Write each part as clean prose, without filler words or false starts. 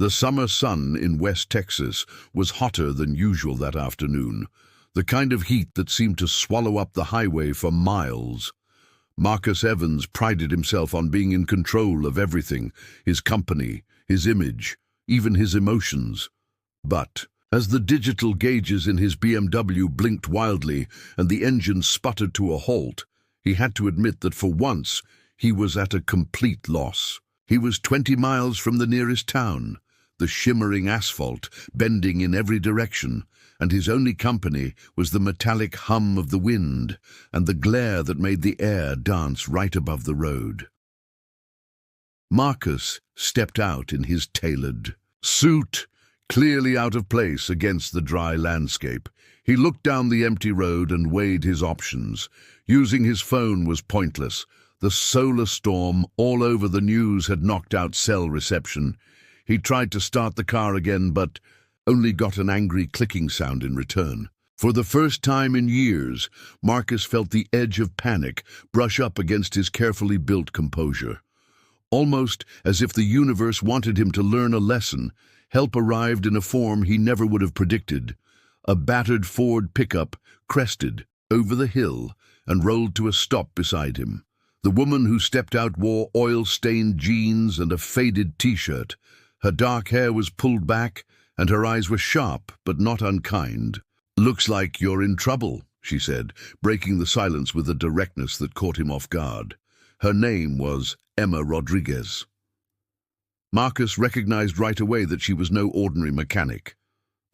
The summer sun in West Texas was hotter than usual that afternoon, the kind of heat that seemed to swallow up the highway for miles. Marcus Evans prided himself on being in control of everything, his company, his image, even his emotions. But as the digital gauges in his BMW blinked wildly and the engine sputtered to a halt, he had to admit that for once he was at a complete loss. He was 20 miles from the nearest town, the shimmering asphalt bending in every direction, and his only company was the metallic hum of the wind and the glare that made the air dance right above the road. Marcus stepped out in his tailored suit, clearly out of place against the dry landscape. He looked down the empty road and weighed his options. Using his phone was pointless. The solar storm all over the news had knocked out cell reception. He tried to start the car again, but only got an angry clicking sound in return. For the first time in years, Marcus felt the edge of panic brush up against his carefully built composure. Almost as if the universe wanted him to learn a lesson, help arrived in a form he never would have predicted. A battered Ford pickup crested over the hill and rolled to a stop beside him. The woman who stepped out wore oil-stained jeans and a faded t-shirt. Her dark hair was pulled back, and her eyes were sharp but not unkind. "Looks like you're in trouble," she said, breaking the silence with a directness that caught him off guard. Her name was Emma Rodriguez. Marcus recognized right away that she was no ordinary mechanic.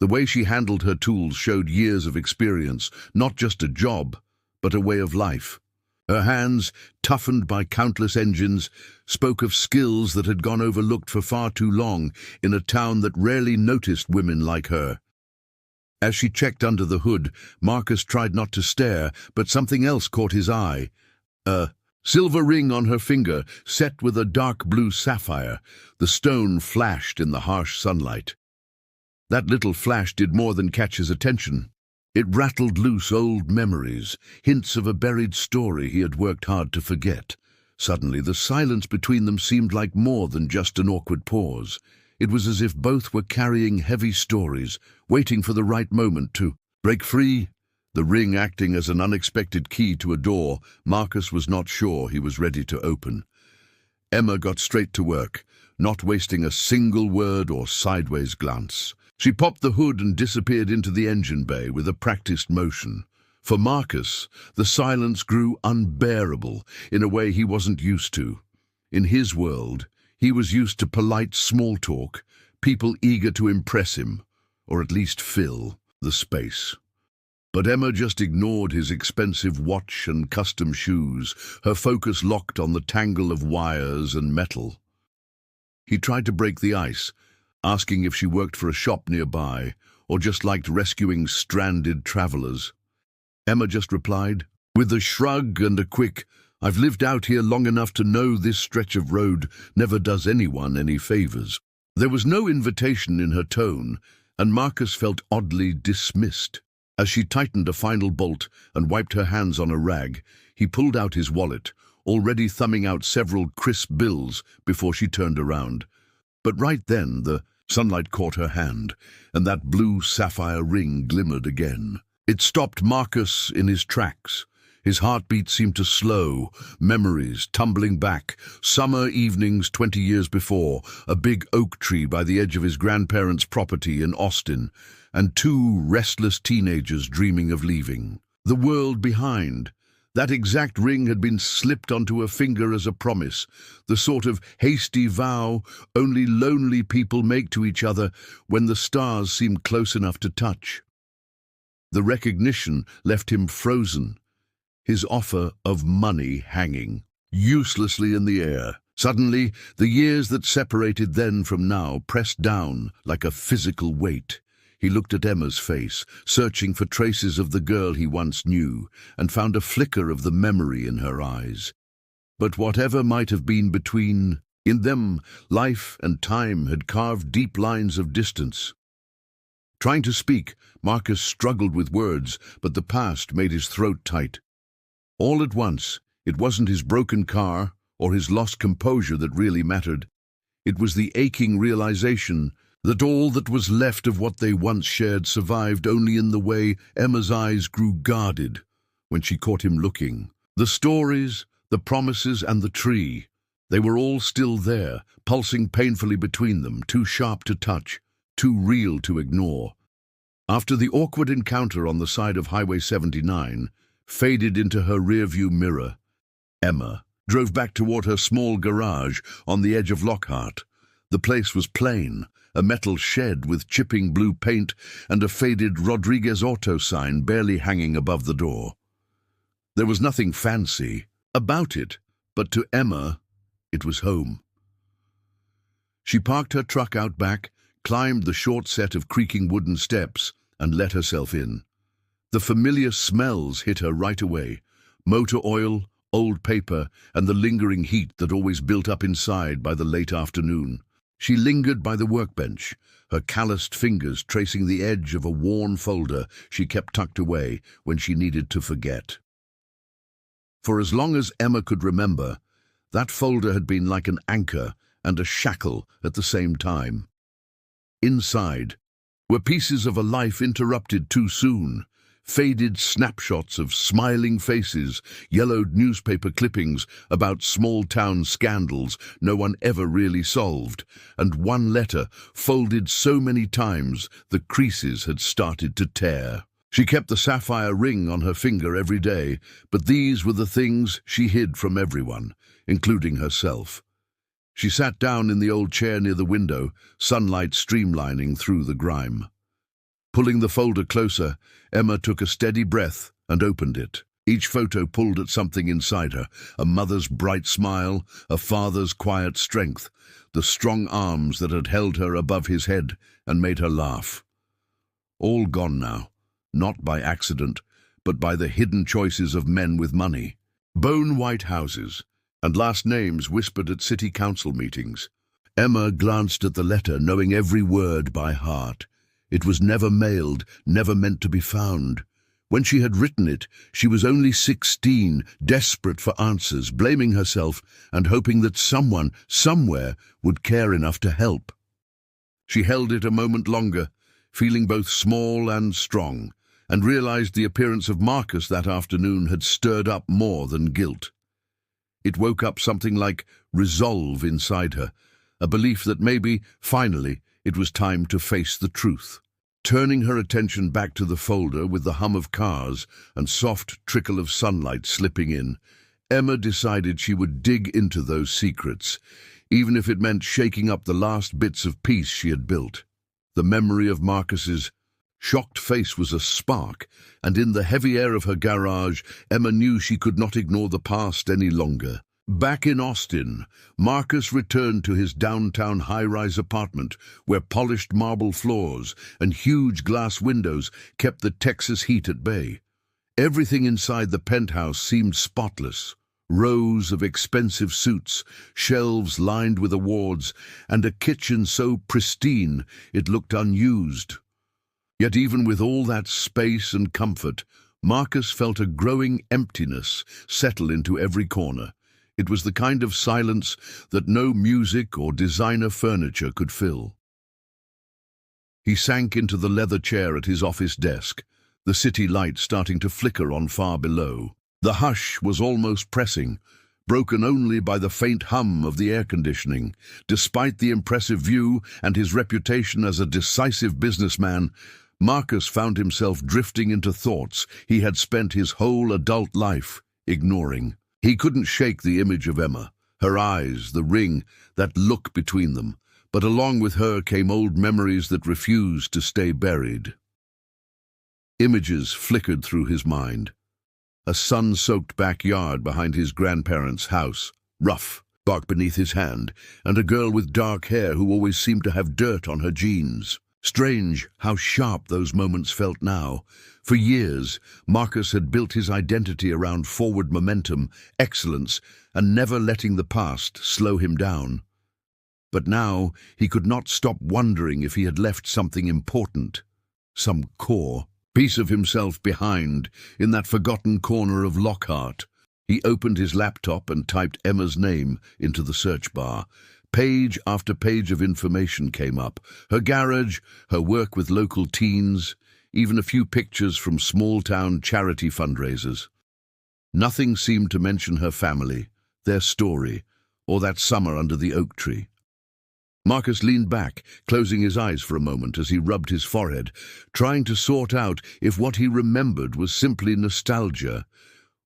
The way she handled her tools showed years of experience, not just a job, but a way of life. Her hands, toughened by countless engines, spoke of skills that had gone overlooked for far too long in a town that rarely noticed women like her. As she checked under the hood, Marcus tried not to stare, but something else caught his eye. A silver ring on her finger, set with a dark blue sapphire. The stone flashed in the harsh sunlight. That little flash did more than catch his attention. It rattled loose old memories, hints of a buried story he had worked hard to forget. Suddenly, the silence between them seemed like more than just an awkward pause. It was as if both were carrying heavy stories, waiting for the right moment to break free. The ring acting as an unexpected key to a door Marcus was not sure he was ready to open. Emma got straight to work, not wasting a single word or sideways glance. She popped the hood and disappeared into the engine bay with a practiced motion. For Marcus, the silence grew unbearable in a way he wasn't used to. In his world, he was used to polite small talk, people eager to impress him, or at least fill the space. But Emma just ignored his expensive watch and custom shoes, her focus locked on the tangle of wires and metal. He tried to break the ice, asking if she worked for a shop nearby or just liked rescuing stranded travelers. Emma just replied, with a shrug and a quick, "I've lived out here long enough to know this stretch of road never does anyone any favors." There was no invitation in her tone, and Marcus felt oddly dismissed. As she tightened a final bolt and wiped her hands on a rag, he pulled out his wallet, already thumbing out several crisp bills before she turned around. But right then the sunlight caught her hand, and that blue sapphire ring glimmered again. It stopped Marcus in his tracks. His heartbeat seemed to slow, memories tumbling back. Summer evenings 20 years before, a big oak tree by the edge of his grandparents' property in Austin, and two restless teenagers dreaming of leaving. The world behind. That exact ring had been slipped onto her finger as a promise, the sort of hasty vow only lonely people make to each other when the stars seem close enough to touch. The recognition left him frozen, his offer of money hanging uselessly in the air. Suddenly, the years that separated then from now pressed down like a physical weight. He looked at Emma's face, searching for traces of the girl he once knew, and found a flicker of the memory in her eyes. But whatever might have been between, in them, life and time had carved deep lines of distance. Trying to speak, Marcus struggled with words, but the past made his throat tight. All at once, it wasn't his broken car or his lost composure that really mattered. It was the aching realization that all that was left of what they once shared survived only in the way Emma's eyes grew guarded when she caught him looking. The stories, the promises, and the tree, they were all still there, pulsing painfully between them, too sharp to touch, too real to ignore. After the awkward encounter on the side of Highway 79 faded into her rearview mirror, Emma drove back toward her small garage on the edge of Lockhart. The place was plain, a metal shed with chipping blue paint and a faded Rodriguez Auto sign barely hanging above the door. There was nothing fancy about it, but to Emma, it was home. She parked her truck out back, climbed the short set of creaking wooden steps, and let herself in. The familiar smells hit her right away: motor oil, old paper, and the lingering heat that always built up inside by the late afternoon. She lingered by the workbench, her calloused fingers tracing the edge of a worn folder she kept tucked away when she needed to forget. For as long as Emma could remember, that folder had been like an anchor and a shackle at the same time. Inside were pieces of a life interrupted too soon, faded snapshots of smiling faces, yellowed newspaper clippings about small-town scandals no one ever really solved, and one letter folded so many times the creases had started to tear. She kept the sapphire ring on her finger every day, but these were the things she hid from everyone, including herself. She sat down in the old chair near the window, sunlight streamlining through the grime. Pulling the folder closer, Emma took a steady breath and opened it. Each photo pulled at something inside her: a mother's bright smile, a father's quiet strength, the strong arms that had held her above his head and made her laugh. All gone now, not by accident, but by the hidden choices of men with money. Bone-white houses and last names whispered at city council meetings. Emma glanced at the letter, knowing every word by heart. It was never mailed, never meant to be found. When she had written it, she was only 16, desperate for answers, blaming herself and hoping that someone, somewhere, would care enough to help. She held it a moment longer, feeling both small and strong, and realized the appearance of Marcus that afternoon had stirred up more than guilt. It woke up something like resolve inside her, a belief that maybe, finally, it was time to face the truth. Turning her attention back to the folder with the hum of cars and soft trickle of sunlight slipping in, Emma decided she would dig into those secrets, even if it meant shaking up the last bits of peace she had built. The memory of Marcus's shocked face was a spark, and in the heavy air of her garage, Emma knew she could not ignore the past any longer. Back in Austin, Marcus returned to his downtown high-rise apartment, where polished marble floors and huge glass windows kept the Texas heat at bay. Everything inside the penthouse seemed spotless: rows of expensive suits, shelves lined with awards, and a kitchen so pristine it looked unused. Yet even with all that space and comfort, Marcus felt a growing emptiness settle into every corner. It was the kind of silence that no music or designer furniture could fill. He sank into the leather chair at his office desk, the city light starting to flicker on far below. The hush was almost pressing, broken only by the faint hum of the air conditioning. Despite the impressive view and his reputation as a decisive businessman, Marcus found himself drifting into thoughts he had spent his whole adult life ignoring. He couldn't shake the image of Emma, her eyes, the ring, that look between them, but along with her came old memories that refused to stay buried. Images flickered through his mind. A sun-soaked backyard behind his grandparents' house, rough, bark beneath his hand, and a girl with dark hair who always seemed to have dirt on her jeans. Strange how sharp those moments felt now. For years, Marcus had built his identity around forward momentum, excellence, and never letting the past slow him down. But now he could not stop wondering if he had left something important, some core piece of himself behind in that forgotten corner of Lockhart. He opened his laptop and typed Emma's name into the search bar, Page after page of information came up. Her garage, her work with local teens, even a few pictures from small-town charity fundraisers. Nothing seemed to mention her family, their story, or that summer under the oak tree. Marcus leaned back, closing his eyes for a moment as he rubbed his forehead, trying to sort out if what he remembered was simply nostalgia,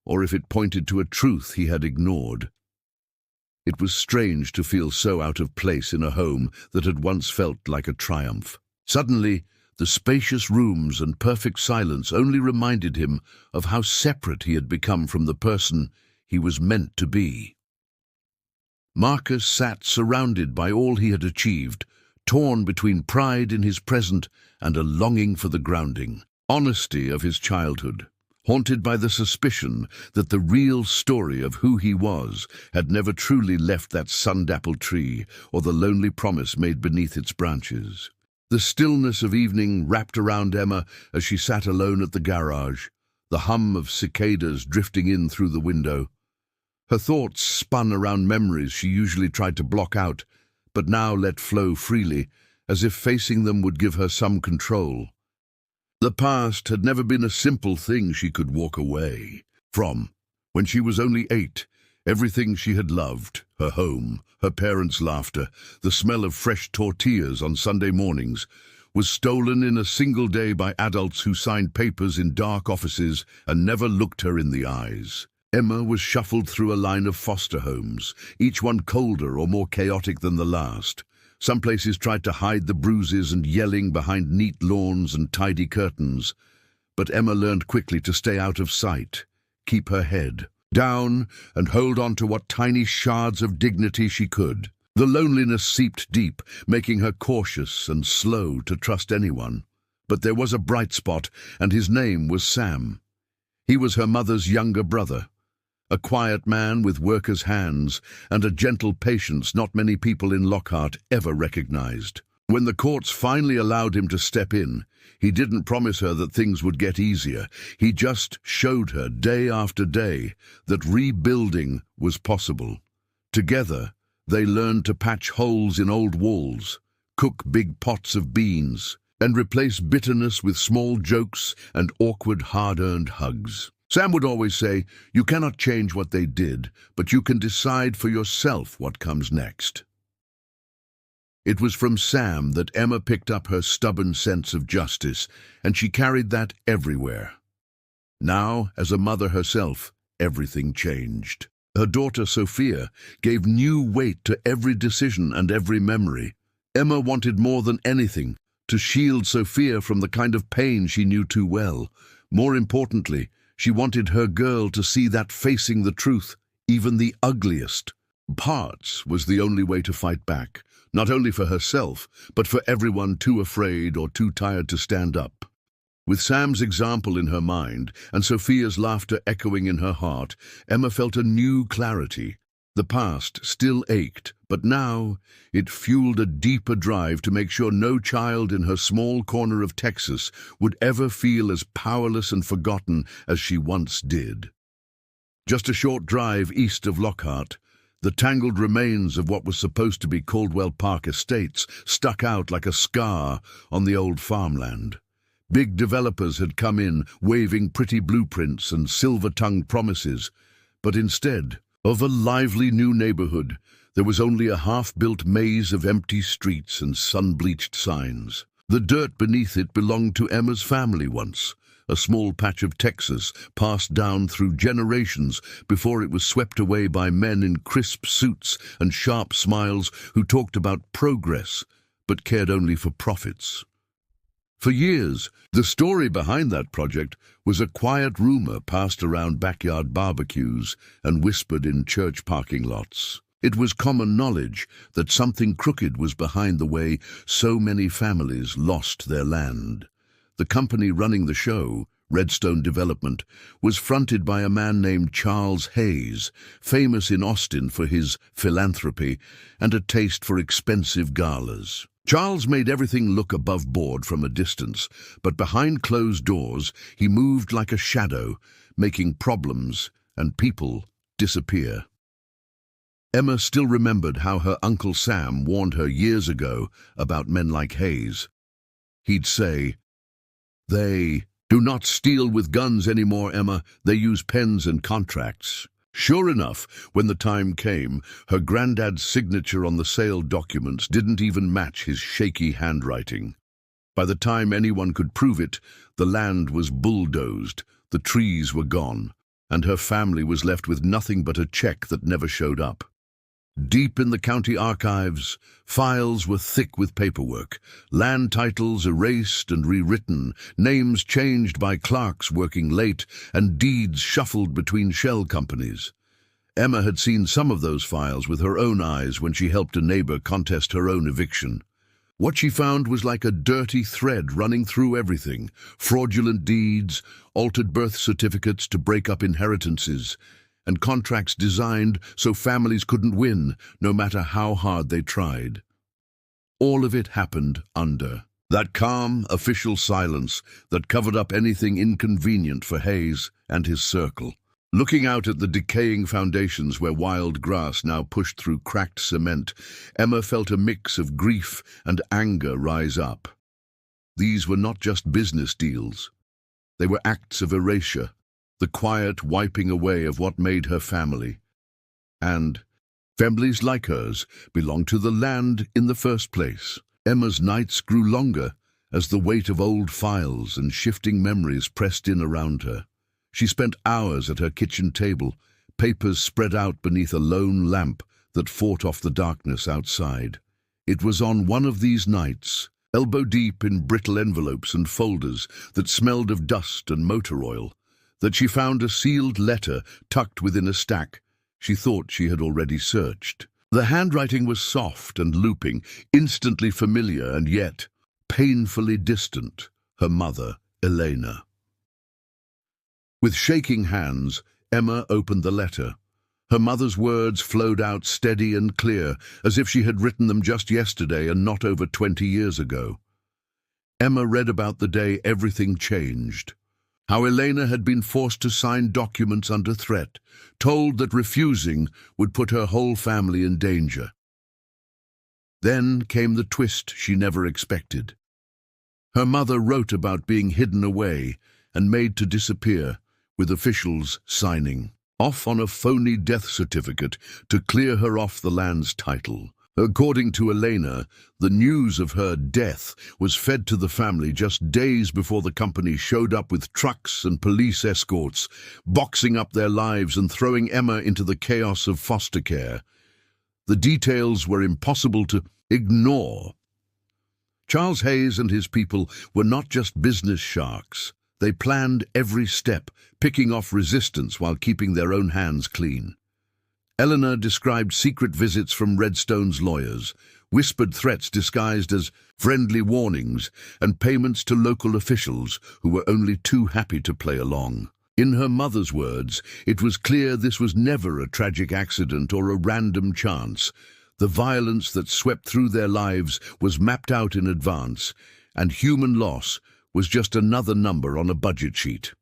or if it pointed to a truth he had ignored. It was strange to feel so out of place in a home that had once felt like a triumph. Suddenly, the spacious rooms and perfect silence only reminded him of how separate he had become from the person he was meant to be. Marcus sat surrounded by all he had achieved, torn between pride in his present and a longing for the grounding, honesty of his childhood, haunted by the suspicion that the real story of who he was had never truly left that sun-dappled tree or the lonely promise made beneath its branches. The stillness of evening wrapped around Emma as she sat alone at the garage, the hum of cicadas drifting in through the window. Her thoughts spun around memories she usually tried to block out, but now let flow freely, as if facing them would give her some control. The past had never been a simple thing she could walk away from. When she was only 8, everything she had loved, her home, her parents' laughter, the smell of fresh tortillas on Sunday mornings, was stolen in a single day by adults who signed papers in dark offices and never looked her in the eyes. Emma was shuffled through a line of foster homes, each one colder or more chaotic than the last. Some places tried to hide the bruises and yelling behind neat lawns and tidy curtains, but Emma learned quickly to stay out of sight, keep her head down, and hold on to what tiny shards of dignity she could. The loneliness seeped deep, making her cautious and slow to trust anyone. But there was a bright spot, and his name was Sam. He was her mother's younger brother. A quiet man with worker's hands and a gentle patience not many people in Lockhart ever recognized. When the courts finally allowed him to step in, he didn't promise her that things would get easier. He just showed her day after day that rebuilding was possible. Together, they learned to patch holes in old walls, cook big pots of beans, and replace bitterness with small jokes and awkward, hard-earned hugs. Sam would always say, "You cannot change what they did, but you can decide for yourself what comes next." It was from Sam that Emma picked up her stubborn sense of justice, and she carried that everywhere. Now, as a mother herself, everything changed. Her daughter Sophia gave new weight to every decision and every memory. Emma wanted more than anything to shield Sophia from the kind of pain she knew too well. More importantly, she wanted her girl to see that facing the truth, even the ugliest parts, was the only way to fight back, not only for herself, but for everyone too afraid or too tired to stand up. With Sam's example in her mind and Sophia's laughter echoing in her heart, Emma felt a new clarity. The past still ached, but now it fueled a deeper drive to make sure no child in her small corner of Texas would ever feel as powerless and forgotten as she once did. Just a short drive east of Lockhart, the tangled remains of what was supposed to be Caldwell Park Estates stuck out like a scar on the old farmland. Big developers had come in, waving pretty blueprints and silver-tongued promises, but instead of a lively new neighborhood, there was only a half-built maze of empty streets and sun-bleached signs. The dirt beneath it belonged to Emma's family once, a small patch of Texas passed down through generations before it was swept away by men in crisp suits and sharp smiles who talked about progress but cared only for profits. For years, the story behind that project was a quiet rumor passed around backyard barbecues and whispered in church parking lots. It was common knowledge that something crooked was behind the way so many families lost their land. The company running the show, Redstone Development, was fronted by a man named Charles Hayes, famous in Austin for his philanthropy and a taste for expensive galas. Charles made everything look above board from a distance, but behind closed doors he moved like a shadow, making problems and people disappear. Emma still remembered how her Uncle Sam warned her years ago about men like Hayes. He'd say, "They do not steal with guns anymore, Emma. They use pens and contracts." Sure enough, when the time came, her granddad's signature on the sale documents didn't even match his shaky handwriting. By the time anyone could prove it, the land was bulldozed, the trees were gone, and her family was left with nothing but a check that never showed up. Deep in the county archives, files were thick with paperwork, land titles erased and rewritten, names changed by clerks working late, and deeds shuffled between shell companies. Emma had seen some of those files with her own eyes when she helped a neighbor contest her own eviction. What she found was like a dirty thread running through everything: fraudulent deeds, altered birth certificates to break up inheritances, and contracts designed so families couldn't win, no matter how hard they tried. All of it happened under that calm, official silence that covered up anything inconvenient for Hayes and his circle. Looking out at the decaying foundations where wild grass now pushed through cracked cement, Emma felt a mix of grief and anger rise up. These were not just business deals. They were acts of erasure, the quiet wiping away of what made her family. And families like hers belonged to the land in the first place. Emma's nights grew longer as the weight of old files and shifting memories pressed in around her. She spent hours at her kitchen table, papers spread out beneath a lone lamp that fought off the darkness outside. It was on one of these nights, elbow-deep in brittle envelopes and folders that smelled of dust and motor oil, that she found a sealed letter tucked within a stack she thought she had already searched. The handwriting was soft and looping, instantly familiar and yet painfully distant. Her mother, Elena. With shaking hands, Emma opened the letter. Her mother's words flowed out steady and clear, as if she had written them just yesterday and not over 20 years ago. Emma read about the day everything changed. How Elena had been forced to sign documents under threat, told that refusing would put her whole family in danger. Then came the twist she never expected. Her mother wrote about being hidden away and made to disappear, with officials signing off on a phony death certificate to clear her off the land's title. According to Elena, the news of her death was fed to the family just days before the company showed up with trucks and police escorts, boxing up their lives and throwing Emma into the chaos of foster care. The details were impossible to ignore. Charles Hayes and his people were not just business sharks. They planned every step, picking off resistance while keeping their own hands clean. Eleanor described secret visits from Redstone's lawyers, whispered threats disguised as friendly warnings, and payments to local officials who were only too happy to play along. In her mother's words, it was clear this was never a tragic accident or a random chance. The violence that swept through their lives was mapped out in advance, and human loss was just another number on a budget sheet.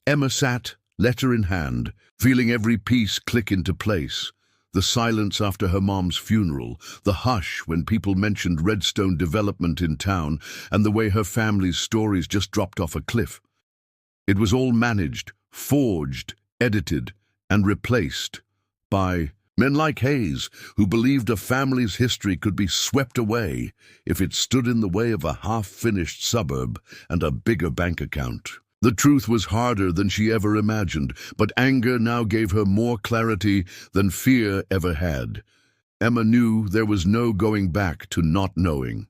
Emma sat, letter in hand, feeling every piece click into place. The silence after her mom's funeral, the hush when people mentioned Redstone development in town, and the way her family's stories just dropped off a cliff. It was all managed, forged, edited, and replaced by men like Hayes, who believed a family's history could be swept away if it stood in the way of a half-finished suburb and a bigger bank account. The truth was harder than she ever imagined, but anger now gave her more clarity than fear ever had. Emma knew there was no going back to not knowing.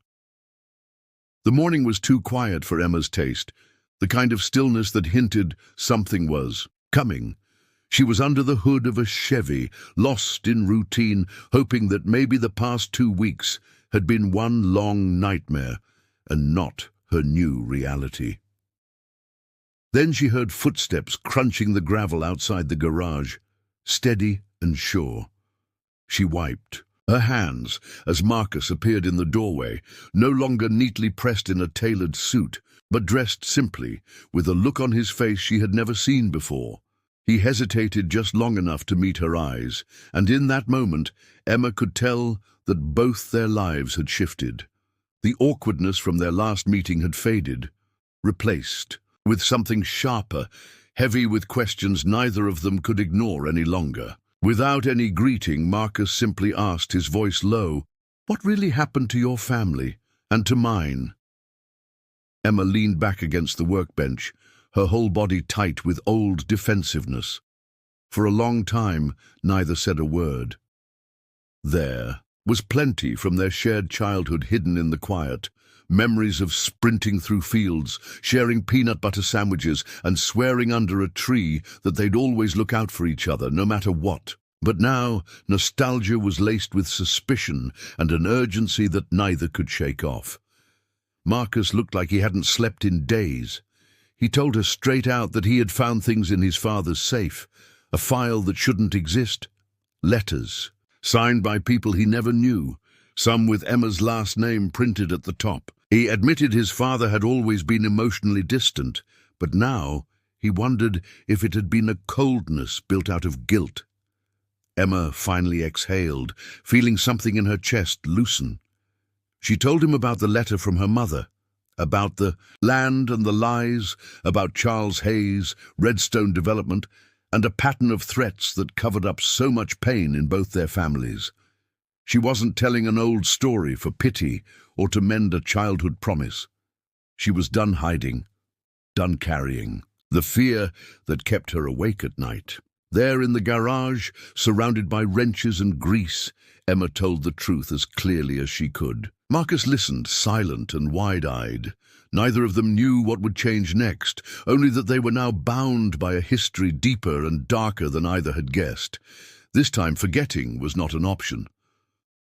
The morning was too quiet for Emma's taste, the kind of stillness that hinted something was coming. She was under the hood of a Chevy, lost in routine, hoping that maybe the past 2 weeks had been one long nightmare and not her new reality. Then she heard footsteps crunching the gravel outside the garage, steady and sure. She wiped her hands as Marcus appeared in the doorway, no longer neatly pressed in a tailored suit, but dressed simply, with a look on his face she had never seen before. He hesitated just long enough to meet her eyes, and in that moment, Emma could tell that both their lives had shifted. The awkwardness from their last meeting had faded, replaced with something sharper, heavy with questions neither of them could ignore any longer. Without any greeting, Marcus simply asked, his voice low, "What really happened to your family and to mine?" Emma leaned back against the workbench, her whole body tight with old defensiveness. For a long time, neither said a word. There was plenty from their shared childhood hidden in the quiet. Memories of sprinting through fields, sharing peanut butter sandwiches, and swearing under a tree that they'd always look out for each other, no matter what. But now, nostalgia was laced with suspicion and an urgency that neither could shake off. Marcus looked like he hadn't slept in days. He told her straight out that he had found things in his father's safe, a file that shouldn't exist. Letters, signed by people he never knew, some with Emma's last name printed at the top. He admitted his father had always been emotionally distant, but now he wondered if it had been a coldness built out of guilt. Emma finally exhaled, feeling something in her chest loosen. She told him about the letter from her mother, about the land and the lies, about Charles Hayes, Redstone Development, and a pattern of threats that covered up so much pain in both their families. She wasn't telling an old story for pity or to mend a childhood promise. She was done hiding, done carrying the fear that kept her awake at night. There in the garage, surrounded by wrenches and grease, Emma told the truth as clearly as she could. Marcus listened, silent and wide-eyed. Neither of them knew what would change next, only that they were now bound by a history deeper and darker than either had guessed. This time forgetting was not an option.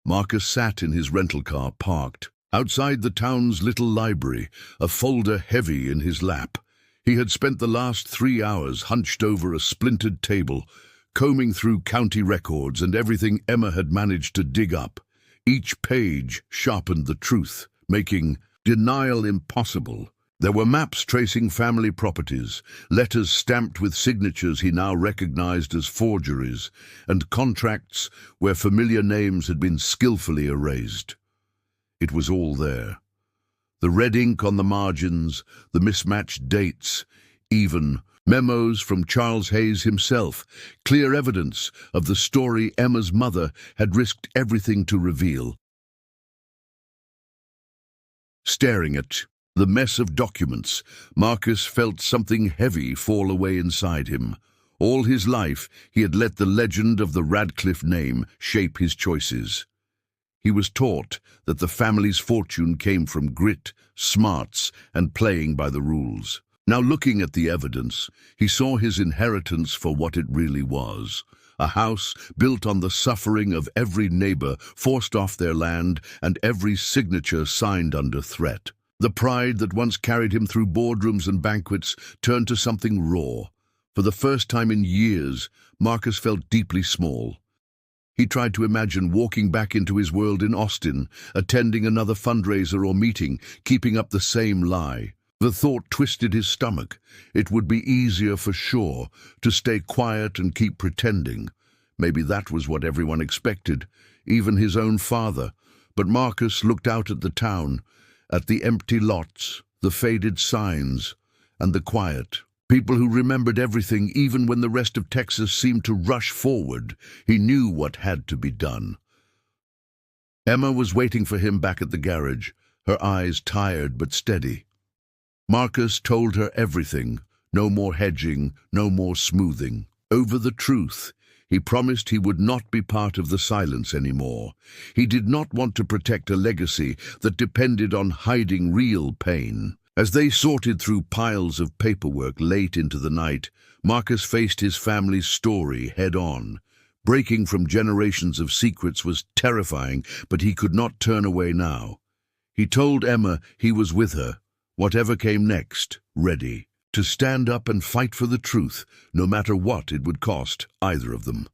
Marcus sat in his rental car parked outside the town's little library, a folder heavy in his lap. He had spent the last 3 hours hunched over a splintered table, combing through county records and everything Emma had managed to dig up. Each page sharpened the truth, making denial impossible. There were maps tracing family properties, letters stamped with signatures he now recognized as forgeries, and contracts where familiar names had been skillfully erased. It was all there. The red ink on the margins, the mismatched dates, even memos from Charles Hayes himself, clear evidence of the story Emma's mother had risked everything to reveal. Staring at the mess of documents, Marcus felt something heavy fall away inside him. All his life, he had let the legend of the Radcliffe name shape his choices. He was taught that the family's fortune came from grit, smarts, and playing by the rules. Now looking at the evidence, he saw his inheritance for what it really was. A house built on the suffering of every neighbor forced off their land and every signature signed under threat. The pride that once carried him through boardrooms and banquets turned to something raw. For the first time in years, Marcus felt deeply small. He tried to imagine walking back into his world in Austin, attending another fundraiser or meeting, keeping up the same lie. The thought twisted his stomach. It would be easier for sure to stay quiet and keep pretending. Maybe that was what everyone expected, even his own father. But Marcus looked out at the town, at the empty lots, the faded signs, and the quiet. People who remembered everything even when the rest of Texas seemed to rush forward. He knew what had to be done. Emma was waiting for him back at the garage, her eyes tired but steady. Marcus told her everything, no more hedging, no more smoothing. Over the truth, he promised he would not be part of the silence anymore. He did not want to protect a legacy that depended on hiding real pain. As they sorted through piles of paperwork late into the night, Marcus faced his family's story head-on. Breaking from generations of secrets was terrifying, but he could not turn away now. He told Emma he was with her, whatever came next, ready to stand up and fight for the truth, no matter what it would cost either of them.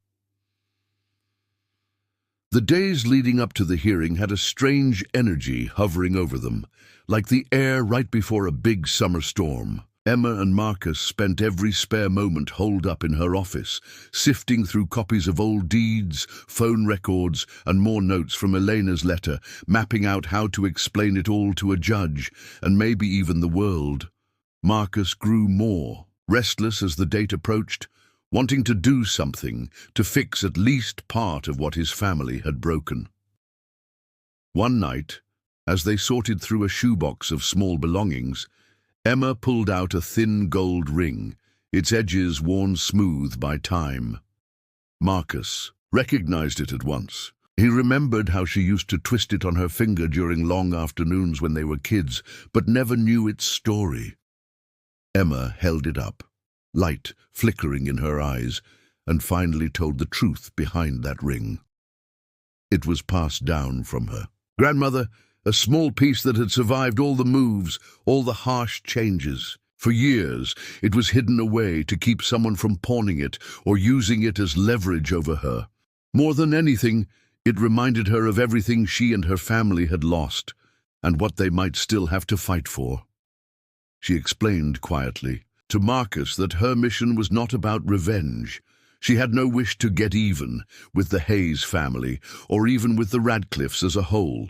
The days leading up to the hearing had a strange energy hovering over them, like the air right before a big summer storm. Emma and Marcus spent every spare moment holed up in her office, sifting through copies of old deeds, phone records, and more notes from Elena's letter, mapping out how to explain it all to a judge, and maybe even the world. Marcus grew more restless as the date approached, wanting to do something to fix at least part of what his family had broken. One night, as they sorted through a shoebox of small belongings, Emma pulled out a thin gold ring, its edges worn smooth by time. Marcus recognized it at once. He remembered how she used to twist it on her finger during long afternoons when they were kids, but never knew its story. Emma held it up, light flickering in her eyes, and finally told the truth behind that ring. It was passed down from her grandmother, a small piece that had survived all the moves, all the harsh changes. For years, it was hidden away to keep someone from pawning it or using it as leverage over her. More than anything, it reminded her of everything she and her family had lost, and what they might still have to fight for. She explained quietly to Marcus that her mission was not about revenge. She had no wish to get even with the Hayes family, or even with the Radcliffes as a whole.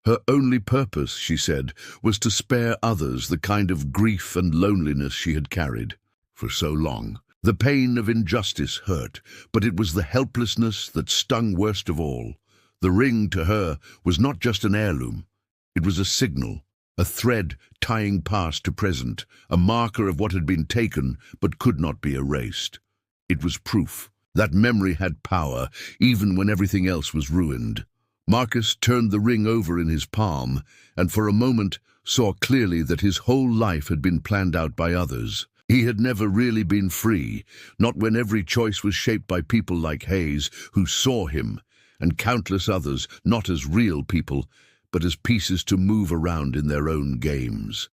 Her only purpose, she said, was to spare others the kind of grief and loneliness she had carried for so long. The pain of injustice hurt, but it was the helplessness that stung worst of all. The ring, to her, was not just an heirloom. It was a signal, a thread tying past to present, a marker of what had been taken but could not be erased. It was proof that memory had power, even when everything else was ruined. Marcus turned the ring over in his palm, and for a moment saw clearly that his whole life had been planned out by others. He had never really been free, not when every choice was shaped by people like Hayes, who saw him, and countless others, not as real people, but as pieces to move around in their own games.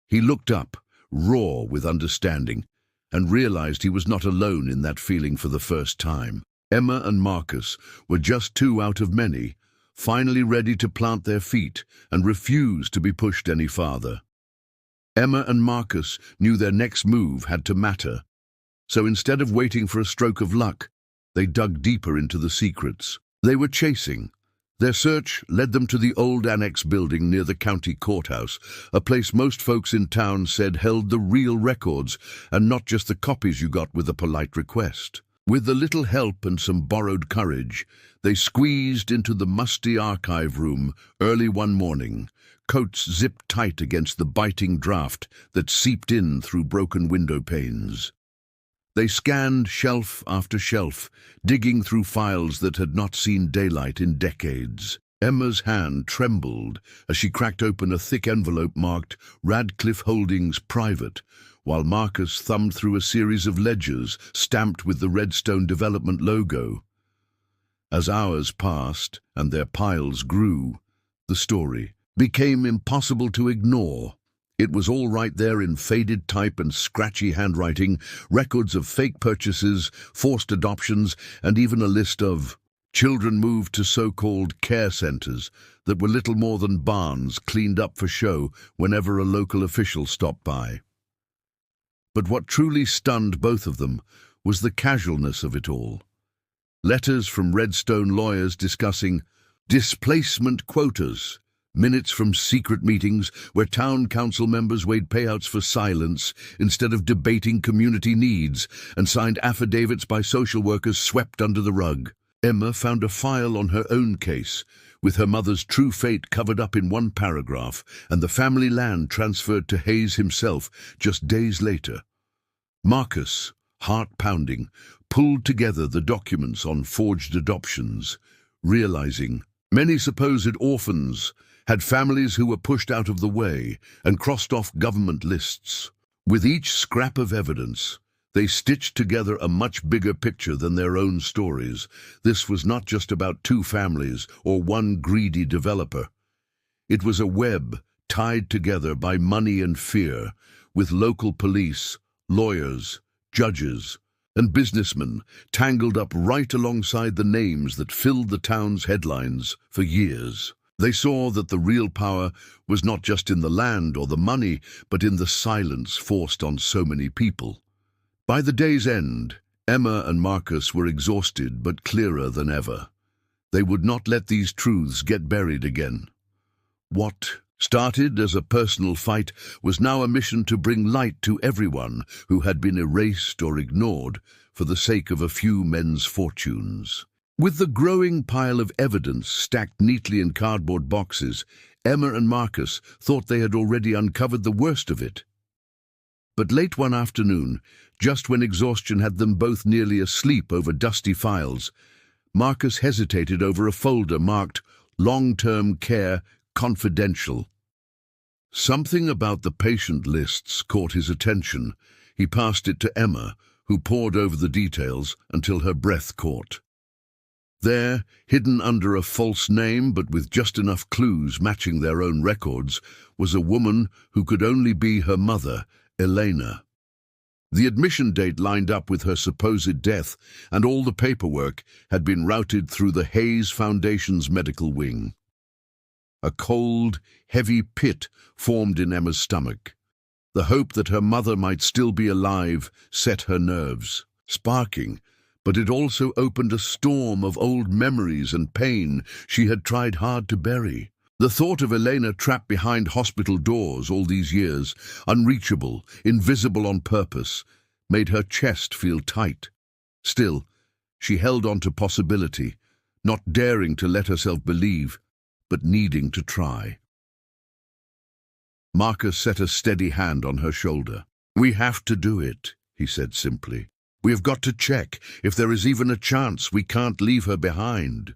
He looked up, raw with understanding, and realized he was not alone in that feeling for the first time. Emma and Marcus were just two out of many, finally ready to plant their feet and refuse to be pushed any farther. Emma and Marcus knew their next move had to matter, so instead of waiting for a stroke of luck, they dug deeper into the secrets they were chasing. Their search led them to the old annex building near the county courthouse, a place most folks in town said held the real records and not just the copies you got with a polite request. With a little help and some borrowed courage, they squeezed into the musty archive room early one morning, coats zipped tight against the biting draft that seeped in through broken window panes. They scanned shelf after shelf, digging through files that had not seen daylight in decades. Emma's hand trembled as she cracked open a thick envelope marked Radcliffe Holdings Private, while Marcus thumbed through a series of ledgers stamped with the Redstone Development logo. As hours passed and their piles grew, the story became impossible to ignore. It was all right there in faded type and scratchy handwriting, records of fake purchases, forced adoptions, and even a list of children moved to so-called care centers that were little more than barns cleaned up for show whenever a local official stopped by. But what truly stunned both of them was the casualness of it all. Letters from Redstone lawyers discussing displacement quotas, minutes from secret meetings where town council members weighed payouts for silence instead of debating community needs, and signed affidavits by social workers swept under the rug. Emma found a file on her own case, with her mother's true fate covered up in one paragraph and the family land transferred to Hayes himself just days later. Marcus, heart-pounding, pulled together the documents on forged adoptions, realizing many supposed orphans had families who were pushed out of the way and crossed off government lists. With each scrap of evidence, they stitched together a much bigger picture than their own stories. This was not just about two families or one greedy developer. It was a web tied together by money and fear, with local police, lawyers, judges, and businessmen tangled up right alongside the names that filled the town's headlines for years. They saw that the real power was not just in the land or the money, but in the silence forced on so many people. By the day's end, Emma and Marcus were exhausted but clearer than ever. They would not let these truths get buried again. What started as a personal fight was now a mission to bring light to everyone who had been erased or ignored for the sake of a few men's fortunes. With the growing pile of evidence stacked neatly in cardboard boxes, Emma and Marcus thought they had already uncovered the worst of it. But late one afternoon, just when exhaustion had them both nearly asleep over dusty files, Marcus hesitated over a folder marked "Long-Term Care Confidential." Something about the patient lists caught his attention. He passed it to Emma, who pored over the details until her breath caught. There, hidden under a false name but with just enough clues matching their own records, was a woman who could only be her mother, Elena. The admission date lined up with her supposed death, and all the paperwork had been routed through the Hayes Foundation's medical wing. A cold, heavy pit formed in Emma's stomach. The hope that her mother might still be alive set her nerves sparking, but it also opened a storm of old memories and pain she had tried hard to bury. The thought of Elena trapped behind hospital doors all these years, unreachable, invisible on purpose, made her chest feel tight. Still, she held on to possibility, not daring to let herself believe, but needing to try. Marcus set a steady hand on her shoulder. "We have to do it," he said simply. "We have got to check. If there is even a chance, we can't leave her behind."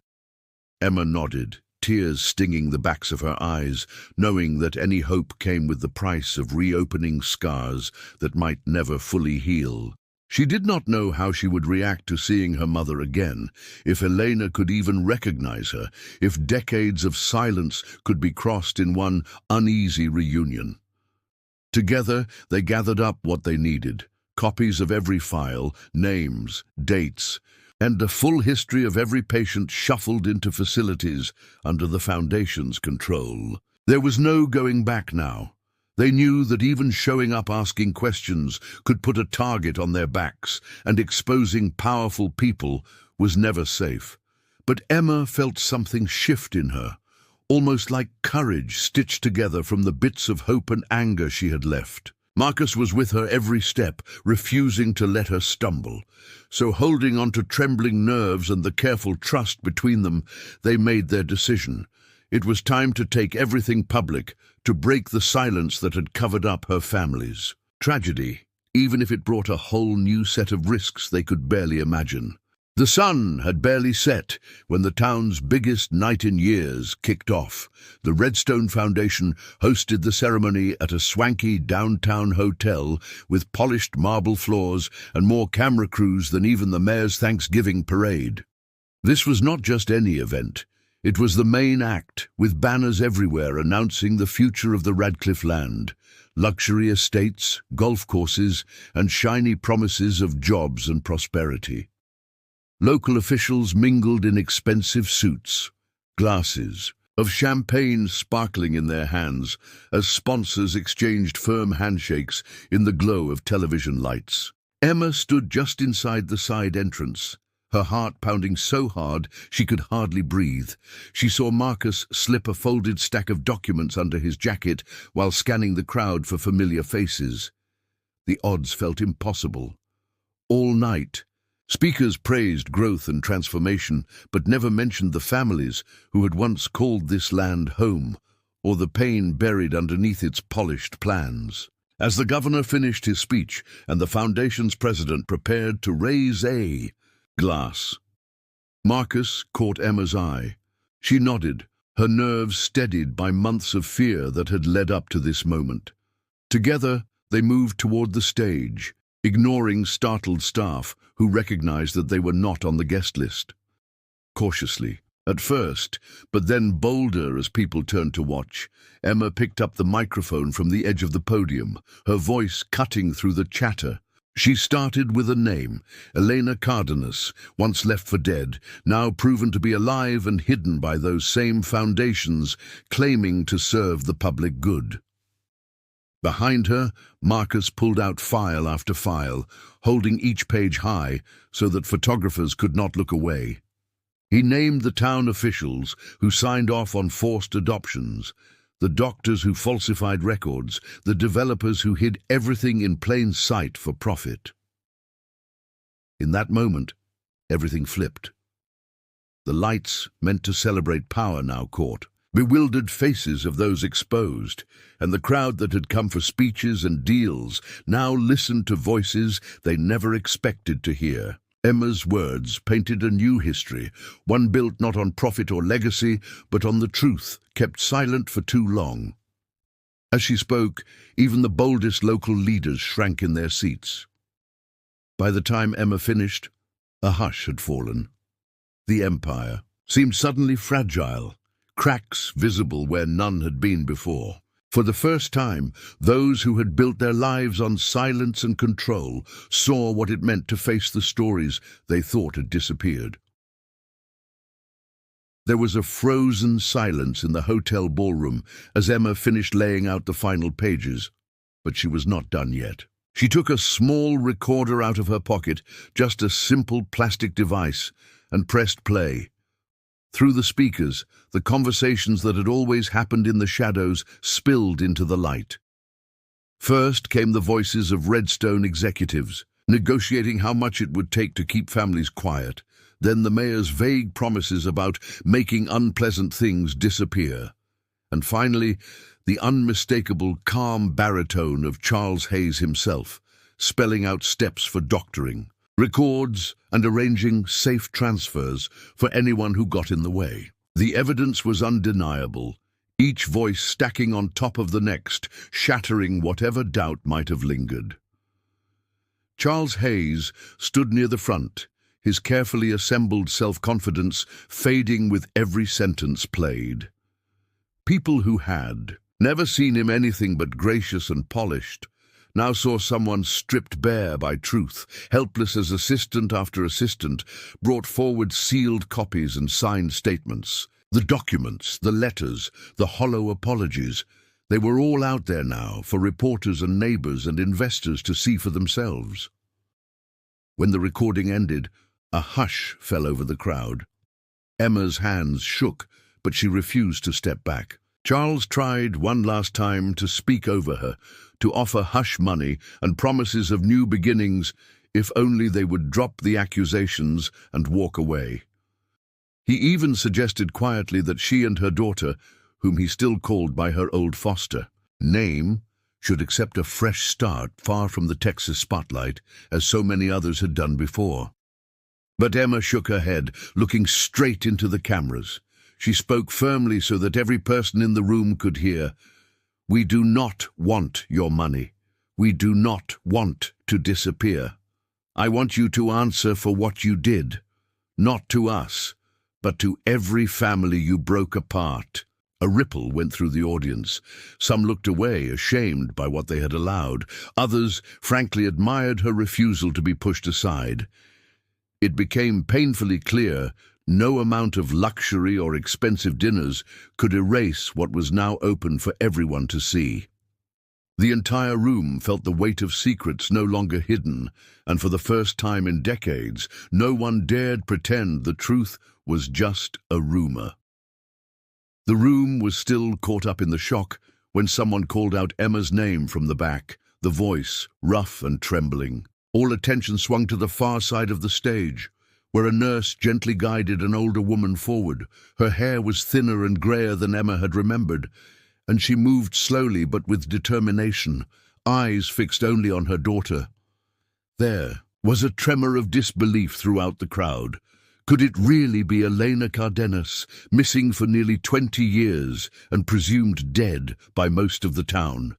Emma nodded, tears stinging the backs of her eyes, knowing that any hope came with the price of reopening scars that might never fully heal. She did not know how she would react to seeing her mother again, if Elena could even recognize her, if decades of silence could be crossed in one uneasy reunion. Together, they gathered up what they needed: copies of every file, names, dates, and a full history of every patient shuffled into facilities under the Foundation's control. There was no going back now. They knew that even showing up asking questions could put a target on their backs, and exposing powerful people was never safe. But Emma felt something shift in her, almost like courage stitched together from the bits of hope and anger she had left. Marcus was with her every step, refusing to let her stumble. So holding on to trembling nerves and the careful trust between them, they made their decision. It was time to take everything public, to break the silence that had covered up her family's tragedy, even if it brought a whole new set of risks they could barely imagine. The sun had barely set when the town's biggest night in years kicked off. The Redstone Foundation hosted the ceremony at a swanky downtown hotel with polished marble floors and more camera crews than even the mayor's Thanksgiving parade. This was not just any event. It was the main act, with banners everywhere announcing the future of the Radcliffe land, luxury estates, golf courses, and shiny promises of jobs and prosperity. Local officials mingled in expensive suits, glasses of champagne sparkling in their hands as sponsors exchanged firm handshakes in the glow of television lights. Emma stood just inside the side entrance, her heart pounding so hard she could hardly breathe. She saw Marcus slip a folded stack of documents under his jacket while scanning the crowd for familiar faces. The odds felt impossible. All night, speakers praised growth and transformation, but never mentioned the families who had once called this land home, or the pain buried underneath its polished plans. As the governor finished his speech and the Foundation's president prepared to raise a glass, Marcus caught Emma's eye. She nodded, her nerves steadied by months of fear that had led up to this moment. Together, they moved toward the stage, ignoring startled staff who recognized that they were not on the guest list. Cautiously, at first, but then bolder as people turned to watch, Emma picked up the microphone from the edge of the podium, her voice cutting through the chatter. She started with a name, Elena Cardenas, once left for dead, now proven to be alive and hidden by those same foundations claiming to serve the public good. Behind her, Marcus pulled out file after file, holding each page high so that photographers could not look away. He named the town officials who signed off on forced adoptions, the doctors who falsified records, the developers who hid everything in plain sight for profit. In that moment, everything flipped. The lights, meant to celebrate power, now caught bewildered faces of those exposed, and the crowd that had come for speeches and deals now listened to voices they never expected to hear. Emma's words painted a new history, one built not on profit or legacy, but on the truth kept silent for too long. As she spoke, even the boldest local leaders shrank in their seats. By the time Emma finished, a hush had fallen. The empire seemed suddenly fragile, cracks visible where none had been before. For the first time, those who had built their lives on silence and control saw what it meant to face the stories they thought had disappeared. There was a frozen silence in the hotel ballroom as Emma finished laying out the final pages, but she was not done yet. She took a small recorder out of her pocket, just a simple plastic device, and pressed play. Through the speakers, the conversations that had always happened in the shadows spilled into the light. First came the voices of Redstone executives, negotiating how much it would take to keep families quiet, then the mayor's vague promises about making unpleasant things disappear, and finally, the unmistakable calm baritone of Charles Hayes himself, spelling out steps for doctoring, records, and arranging safe transfers for anyone who got in the way. The evidence was undeniable, each voice stacking on top of the next, shattering whatever doubt might have lingered. Charles Hayes stood near the front, his carefully assembled self-confidence fading with every sentence played. People who had never seen him anything but gracious and polished now saw someone stripped bare by truth, helpless as assistant after assistant brought forward sealed copies and signed statements. The documents, the letters, the hollow apologies, they were all out there now for reporters and neighbors and investors to see for themselves. When the recording ended, a hush fell over the crowd. Emma's hands shook, but she refused to step back. Charles tried one last time to speak over her, to offer hush money and promises of new beginnings if only they would drop the accusations and walk away. He even suggested quietly that she and her daughter, whom he still called by her old foster name, should accept a fresh start far from the Texas spotlight, as so many others had done before. But Emma shook her head, looking straight into the cameras. She spoke firmly so that every person in the room could hear. "We do not want your money. We do not want to disappear. I want you to answer for what you did, not to us, but to every family you broke apart." A ripple went through the audience. Some looked away, ashamed by what they had allowed. Others, frankly, admired her refusal to be pushed aside. It became painfully clear no amount of luxury or expensive dinners could erase what was now open for everyone to see. The entire room felt the weight of secrets no longer hidden, and for the first time in decades, no one dared pretend the truth was just a rumor. The room was still caught up in the shock when someone called out Emma's name from the back, the voice rough and trembling. All attention swung to the far side of the stage, where a nurse gently guided an older woman forward. Her hair was thinner and grayer than Emma had remembered, and she moved slowly but with determination, eyes fixed only on her daughter. There was a tremor of disbelief throughout the crowd. Could it really be Elena Cardenas, missing for nearly 20 years and presumed dead by most of the town?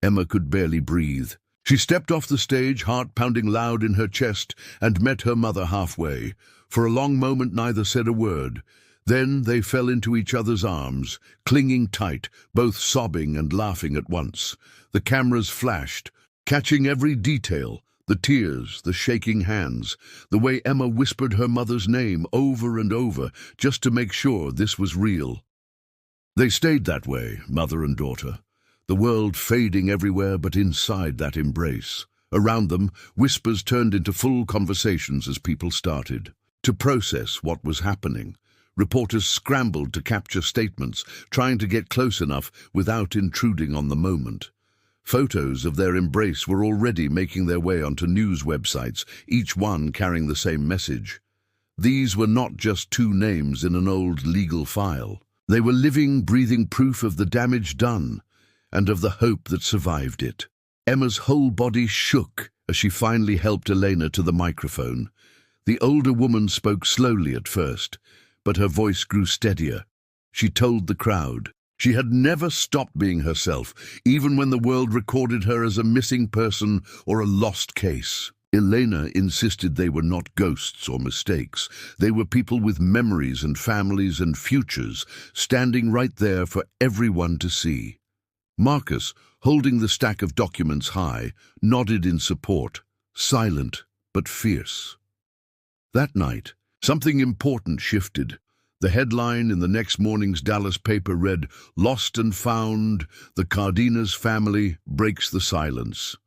Emma could barely breathe. She stepped off the stage, heart pounding loud in her chest, and met her mother halfway. For a long moment neither said a word. Then they fell into each other's arms, clinging tight, both sobbing and laughing at once. The cameras flashed, catching every detail, The tears, the shaking hands, the way Emma whispered her mother's name over and over just to make sure this was real. They stayed that way, mother and daughter, the world fading everywhere but inside that embrace. Around them, whispers turned into full conversations as people started to process what was happening. Reporters scrambled to capture statements, trying to get close enough without intruding on the moment. Photos of their embrace were already making their way onto news websites, each one carrying the same message. These were not just two names in an old legal file. They were living, breathing proof of the damage done and of the hope that survived it. Emma's whole body shook as she finally helped Elena to the microphone. The older woman spoke slowly at first, but her voice grew steadier. She told the crowd she had never stopped being herself, even when the world recorded her as a missing person or a lost case. Elena insisted they were not ghosts or mistakes. They were people with memories and families and futures, standing right there for everyone to see. Marcus, holding the stack of documents high, nodded in support, silent but fierce. That night, something important shifted. The headline in the next morning's Dallas paper read, "Lost and Found, the Cardenas family breaks the silence."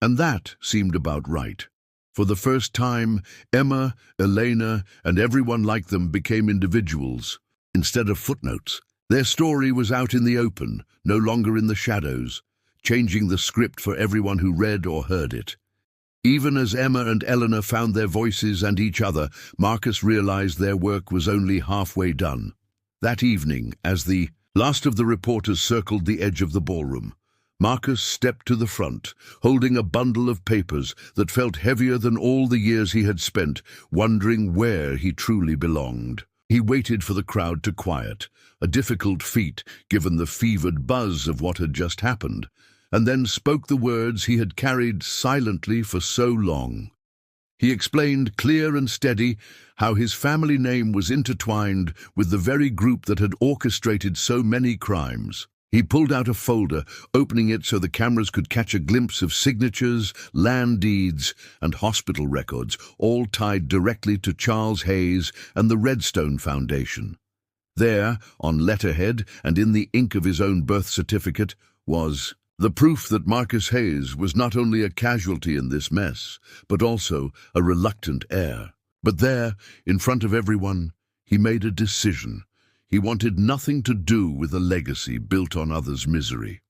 And that seemed about right. For the first time, Emma, Elena, and everyone like them became individuals. Instead of footnotes, their story was out in the open, no longer in the shadows, changing the script for everyone who read or heard it. Even as Emma and Eleanor found their voices and each other, Marcus realized their work was only halfway done. That evening, as the last of the reporters circled the edge of the ballroom, Marcus stepped to the front, holding a bundle of papers that felt heavier than all the years he had spent, wondering where he truly belonged. He waited for the crowd to quiet, a difficult feat given the fevered buzz of what had just happened, and then spoke the words he had carried silently for so long. He explained, clear and steady, how his family name was intertwined with the very group that had orchestrated so many crimes. He pulled out a folder, opening it so the cameras could catch a glimpse of signatures, land deeds, and hospital records, all tied directly to Charles Hayes and the Redstone Foundation. There, on letterhead and in the ink of his own birth certificate, was the proof that Marcus Hayes was not only a casualty in this mess, but also a reluctant heir. But there, in front of everyone, he made a decision. He wanted nothing to do with a legacy built on others' misery.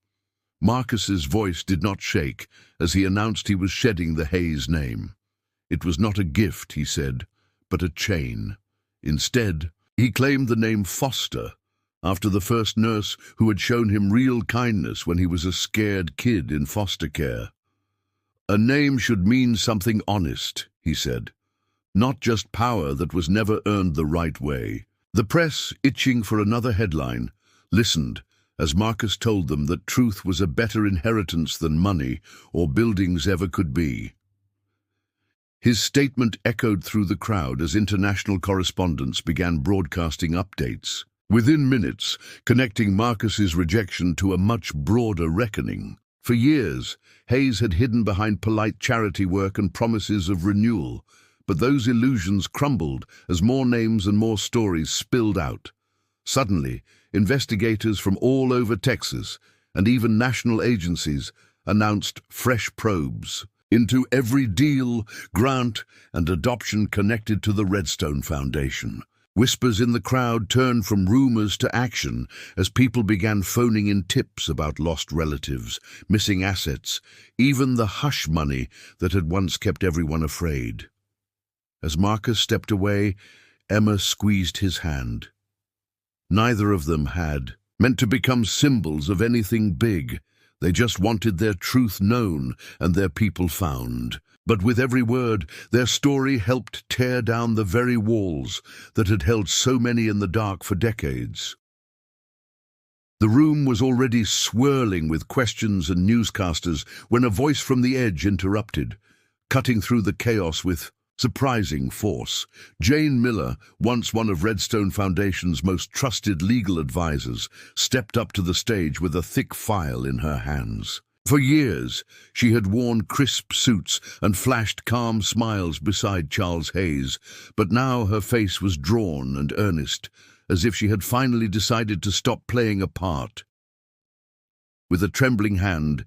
Marcus's voice did not shake as he announced he was shedding the Hayes name. It was not a gift, he said, but a chain. Instead, he claimed the name Foster, after the first nurse who had shown him real kindness when he was a scared kid in foster care. A name should mean something honest, he said, not just power that was never earned the right way. The press, itching for another headline, listened as Marcus told them that truth was a better inheritance than money or buildings ever could be. His statement echoed through the crowd as international correspondents began broadcasting updates. Within minutes, connecting Marcus's rejection to a much broader reckoning. For years, Hayes had hidden behind polite charity work and promises of renewal, but those illusions crumbled as more names and more stories spilled out. Suddenly, investigators from all over Texas, and even national agencies, announced fresh probes into every deal, grant, and adoption connected to the Redstone Foundation. Whispers in the crowd turned from rumors to action as people began phoning in tips about lost relatives, missing assets, even the hush money that had once kept everyone afraid. As Marcus stepped away, Emma squeezed his hand. Neither of them had meant to become symbols of anything big. They just wanted their truth known and their people found. But with every word, their story helped tear down the very walls that had held so many in the dark for decades. The room was already swirling with questions and newscasters when a voice from the edge interrupted, cutting through the chaos with surprising force. Jane Miller, once one of Redstone Foundation's most trusted legal advisors, stepped up to the stage with a thick file in her hands. For years, she had worn crisp suits and flashed calm smiles beside Charles Hayes, but now her face was drawn and earnest, as if she had finally decided to stop playing a part. With a trembling hand,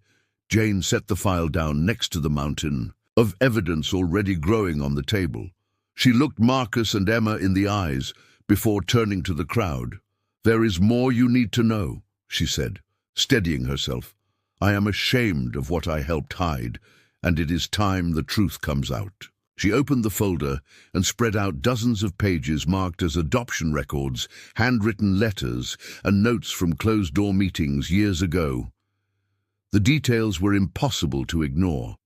Jane set the file down next to the mountain of evidence already growing on the table. She looked Marcus and Emma in the eyes before turning to the crowd. "There is more you need to know," she said, steadying herself. "I am ashamed of what I helped hide, and it is time the truth comes out." She opened the folder and spread out dozens of pages marked as adoption records, handwritten letters, and notes from closed-door meetings years ago. The details were impossible to ignore.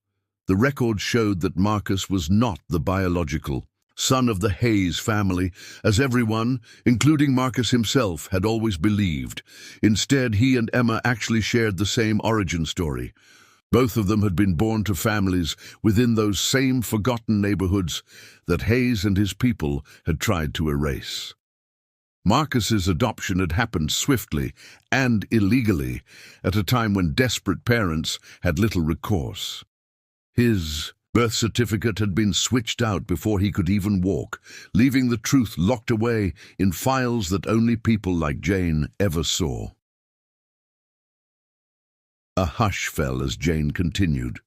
The records showed that Marcus was not the biological son of the Hayes family, as everyone, including Marcus himself, had always believed. Instead, he and Emma actually shared the same origin story. Both of them had been born to families within those same forgotten neighborhoods that Hayes and his people had tried to erase. Marcus's adoption had happened swiftly and illegally, at a time when desperate parents had little recourse. His birth certificate had been switched out before he could even walk, leaving the truth locked away in files that only people like Jane ever saw. A hush fell as Jane continued.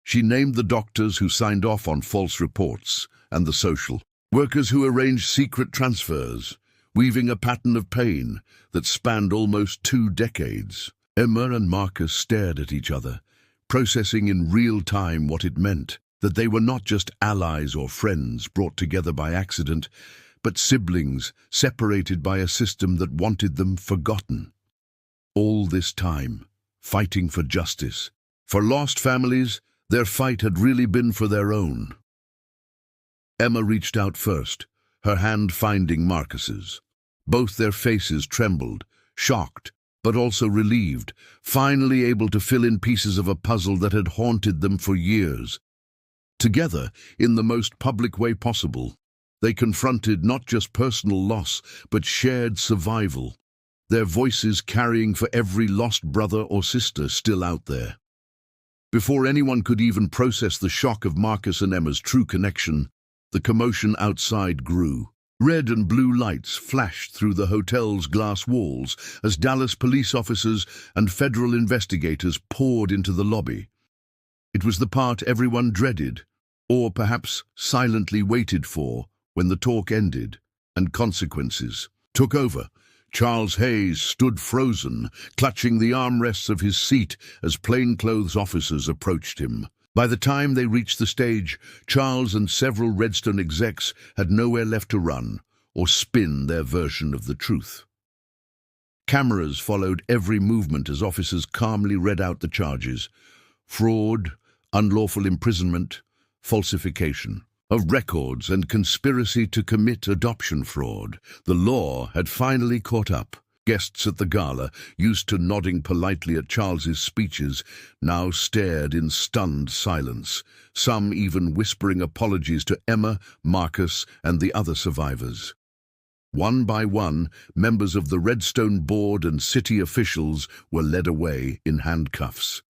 She named the doctors who signed off on false reports and the social workers who arranged secret transfers, weaving a pattern of pain that spanned almost 2 decades. Emma and Marcus stared at each other, processing in real time what it meant, that they were not just allies or friends brought together by accident, but siblings separated by a system that wanted them forgotten. All this time, fighting for justice. For lost families, their fight had really been for their own. Emma reached out first, her hand finding Marcus's. Both their faces trembled, shocked, but also relieved, finally able to fill in pieces of a puzzle that had haunted them for years. Together, in the most public way possible, they confronted not just personal loss, but shared survival, their voices carrying for every lost brother or sister still out there. Before anyone could even process the shock of Marcus and Emma's true connection, the commotion outside grew. Red and blue lights flashed through the hotel's glass walls as Dallas police officers and federal investigators poured into the lobby. It was the part everyone dreaded, or perhaps silently waited for, when the talk ended and consequences took over. Charles Hayes stood frozen, clutching the armrests of his seat as plainclothes officers approached him. By the time they reached the stage, Charles and several Redstone execs had nowhere left to run or spin their version of the truth. Cameras followed every movement as officers calmly read out the charges: fraud, unlawful imprisonment, falsification of records, and conspiracy to commit adoption fraud. The law had finally caught up. Guests at the gala, used to nodding politely at Charles's speeches, now stared in stunned silence, some even whispering apologies to Emma, Marcus, and the other survivors. One by one, members of the Redstone board and city officials were led away in handcuffs.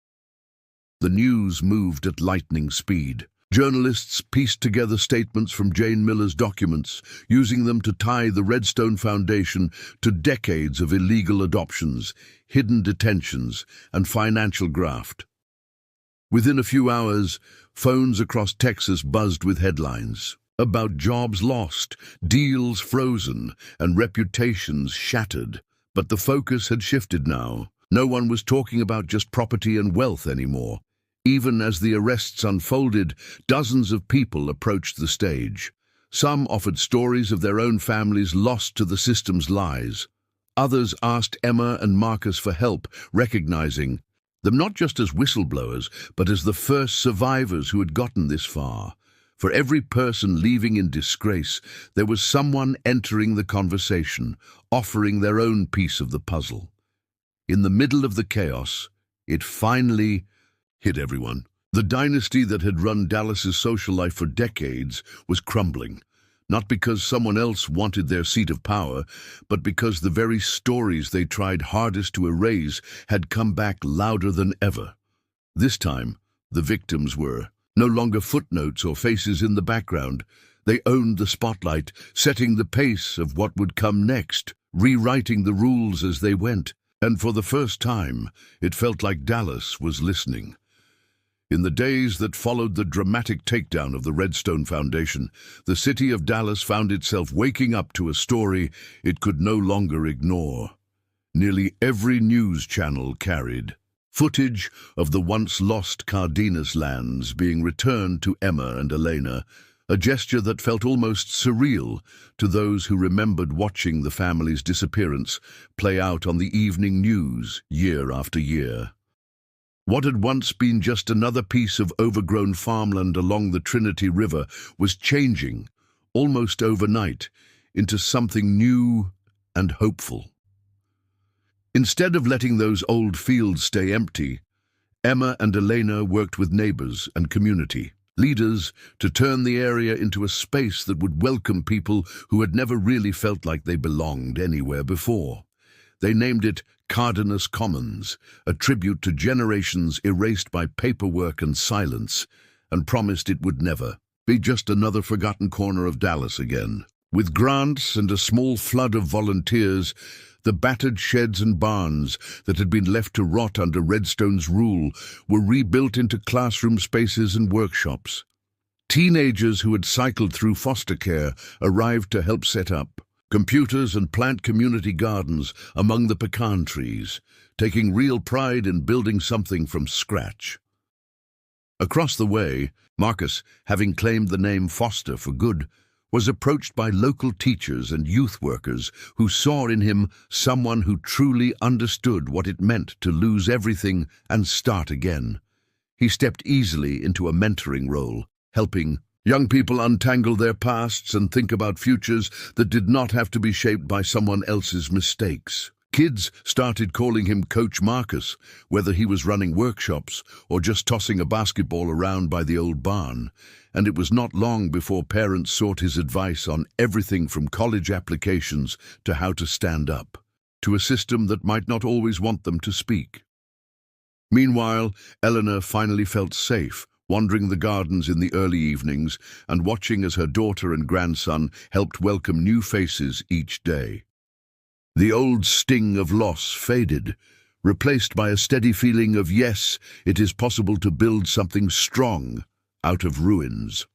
The news moved at lightning speed. Journalists pieced together statements from Jane Miller's documents, using them to tie the Redstone Foundation to decades of illegal adoptions, hidden detentions, and financial graft. Within a few hours, phones across Texas buzzed with headlines about jobs lost, deals frozen, and reputations shattered. But the focus had shifted now. No one was talking about just property and wealth anymore. Even as the arrests unfolded, dozens of people approached the stage. Some offered stories of their own families lost to the system's lies. Others asked Emma and Marcus for help, recognizing them not just as whistleblowers, but as the first survivors who had gotten this far. For every person leaving in disgrace, there was someone entering the conversation, offering their own piece of the puzzle. In the middle of the chaos, it finally hit everyone. The dynasty that had run Dallas's social life for decades was crumbling, not because someone else wanted their seat of power, but because the very stories they tried hardest to erase had come back louder than ever. This time, the victims were no longer footnotes or faces in the background. They owned the spotlight, setting the pace of what would come next, rewriting the rules as they went. And for the first time, it felt like Dallas was listening. In the days that followed the dramatic takedown of the Redstone Foundation, the city of Dallas found itself waking up to a story it could no longer ignore. Nearly every news channel carried footage of the once-lost Cardenas lands being returned to Emma and Elena, a gesture that felt almost surreal to those who remembered watching the family's disappearance play out on the evening news year after year. What had once been just another piece of overgrown farmland along the Trinity River was changing, almost overnight, into something new and hopeful. Instead of letting those old fields stay empty, Emma and Elena worked with neighbors and community leaders to turn the area into a space that would welcome people who had never really felt like they belonged anywhere before. They named it Cardenas Commons, a tribute to generations erased by paperwork and silence, and promised it would never be just another forgotten corner of Dallas again. With grants and a small flood of volunteers, the battered sheds and barns that had been left to rot under Redstone's rule were rebuilt into classroom spaces and workshops. Teenagers who had cycled through foster care arrived to help set up computers and plant community gardens among the pecan trees, taking real pride in building something from scratch. Across the way, Marcus, having claimed the name Foster for good, was approached by local teachers and youth workers who saw in him someone who truly understood what it meant to lose everything and start again. He stepped easily into a mentoring role, helping young people untangle their pasts and think about futures that did not have to be shaped by someone else's mistakes. Kids started calling him Coach Marcus, whether he was running workshops or just tossing a basketball around by the old barn, and it was not long before parents sought his advice on everything from college applications to how to stand up to a system that might not always want them to speak. Meanwhile, Eleanor finally felt safe, wandering the gardens in the early evenings and watching as her daughter and grandson helped welcome new faces each day. The old sting of loss faded, replaced by a steady feeling of yes, it is possible to build something strong out of ruins.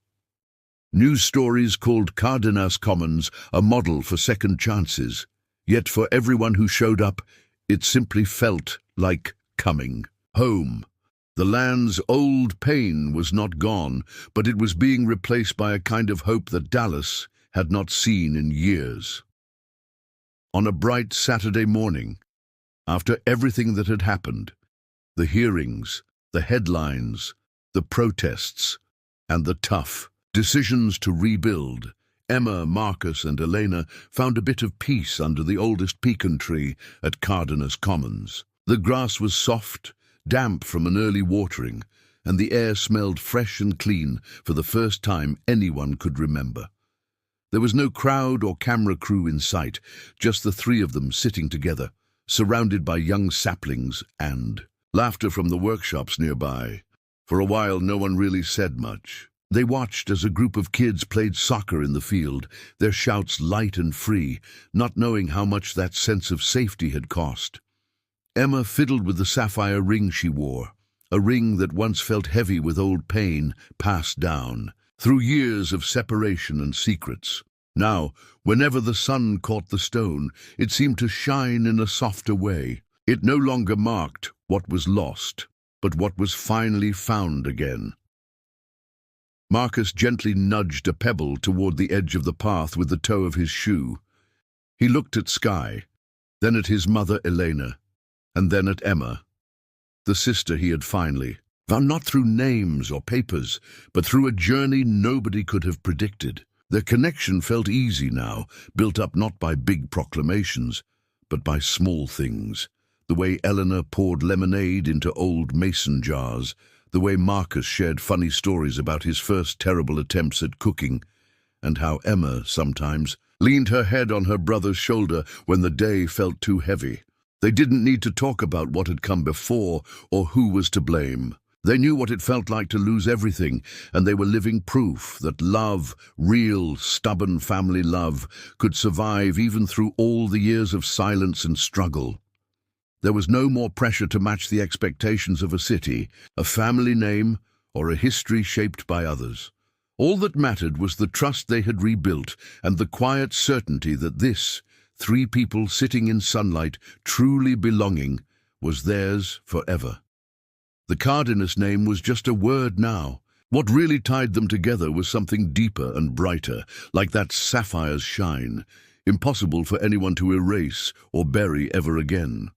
News stories called Cardenas Commons a model for second chances, yet for everyone who showed up, it simply felt like coming home. The land's old pain was not gone, but it was being replaced by a kind of hope that Dallas had not seen in years. On a bright Saturday morning, after everything that had happened, the hearings, the headlines, the protests, and the tough decisions to rebuild, Emma, Marcus, and Elena found a bit of peace under the oldest pecan tree at Cardenas Commons. The grass was soft, damp from an early watering, and the air smelled fresh and clean for the first time anyone could remember. There was no crowd or camera crew in sight, just the three of them sitting together, surrounded by young saplings and laughter from the workshops nearby. For a while, no one really said much. They watched as a group of kids played soccer in the field, their shouts light and free, not knowing how much that sense of safety had cost. Emma fiddled with the sapphire ring she wore, a ring that once felt heavy with old pain passed down through years of separation and secrets. Now, whenever the sun caught the stone, it seemed to shine in a softer way. It no longer marked what was lost, but what was finally found again. Marcus gently nudged a pebble toward the edge of the path with the toe of his shoe. He looked at Sky, then at his mother Elena, and then at Emma, the sister he had finally found, not through names or papers, but through a journey nobody could have predicted. Their connection felt easy now, built up not by big proclamations, but by small things. The way Eleanor poured lemonade into old mason jars, the way Marcus shared funny stories about his first terrible attempts at cooking, and how Emma sometimes leaned her head on her brother's shoulder when the day felt too heavy. They didn't need to talk about what had come before or who was to blame. They knew what it felt like to lose everything, and they were living proof that love, real, stubborn family love, could survive even through all the years of silence and struggle. There was no more pressure to match the expectations of a city, a family name, or a history shaped by others. All that mattered was the trust they had rebuilt and the quiet certainty that this, three people sitting in sunlight, truly belonging, was theirs forever. The Cardenas name was just a word now. What really tied them together was something deeper and brighter, like that sapphire's shine, impossible for anyone to erase or bury ever again.